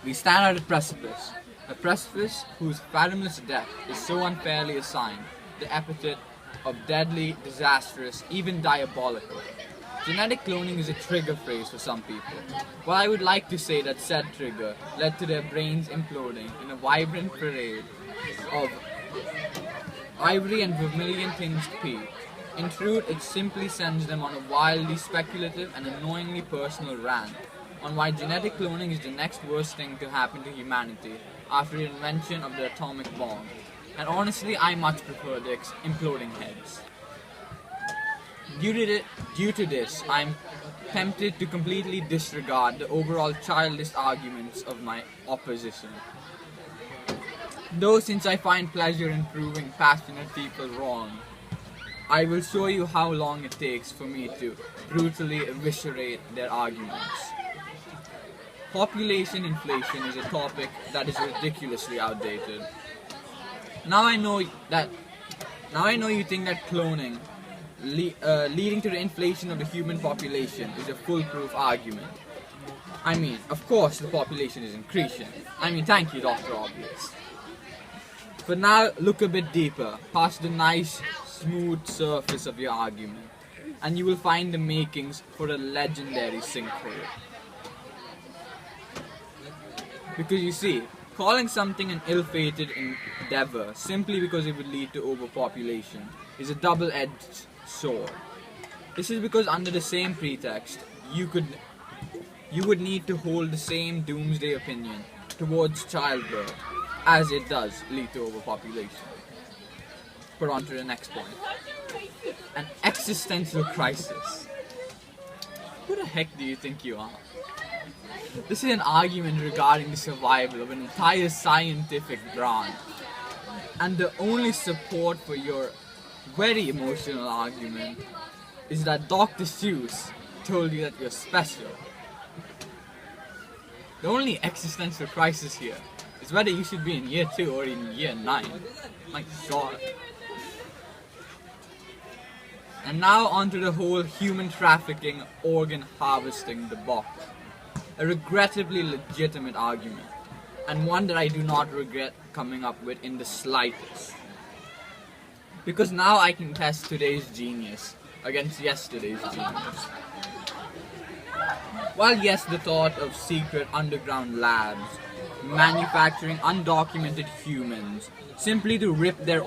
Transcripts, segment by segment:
We stand at a precipice whose fathomless depth is so unfairly assigned the epithet of deadly, disastrous, even diabolical. Genetic cloning is a trigger phrase for some people. While I would like to say that said trigger led to their brains imploding in a vibrant parade of ivory and vermilion-tinged peak, in truth it simply sends them on a wildly speculative and annoyingly personal rant on why genetic cloning is the next worst thing to happen to humanity after the invention of the atomic bomb. And honestly, I much prefer the imploding heads. Due to this, I'm tempted to completely disregard the overall childish arguments of my opposition. Though since I find pleasure in proving passionate people wrong, I will show you how long it takes for me to brutally eviscerate their arguments. Population inflation is a topic that is ridiculously outdated. Now I know you think that cloning leading to the inflation of the human population is a foolproof argument. I mean, of course the population is increasing. Thank you, Dr. Obvious. But now look a bit deeper, past the nice, smooth surface of your argument, and you will find the makings for a legendary sinkhole. Because you see, calling something an ill-fated endeavor simply because it would lead to overpopulation is a double-edged sword. This is because under the same pretext, you would need to hold the same doomsday opinion towards childbirth as it does lead to overpopulation. But on to the next point. An existential crisis. Who the heck do you think you are? This is an argument regarding the survival of an entire scientific branch. And the only support for your very emotional argument is that Dr. Seuss told you that you're special. The only existential crisis here is whether you should be in year 2 or in year 9. My god. And now onto the whole human trafficking, organ harvesting debacle. A regrettably legitimate argument, and one that I do not regret coming up with in the slightest. Because now I can test today's genius against yesterday's genius. While yes, the thought of secret underground labs manufacturing undocumented humans simply to rip their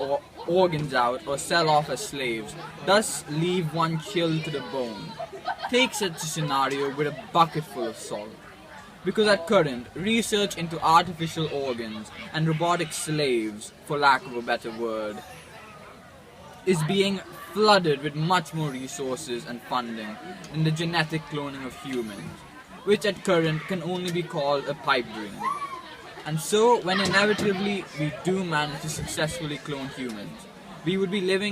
organs out or sell off as slaves does leave one chilled to the bone. Take such a scenario with a bucket full of salt. Because at current, research into artificial organs and robotic slaves, for lack of a better word, is being flooded with much more resources and funding than the genetic cloning of humans, which at current can only be called a pipe dream. And so, when inevitably we do manage to successfully clone humans, we would be living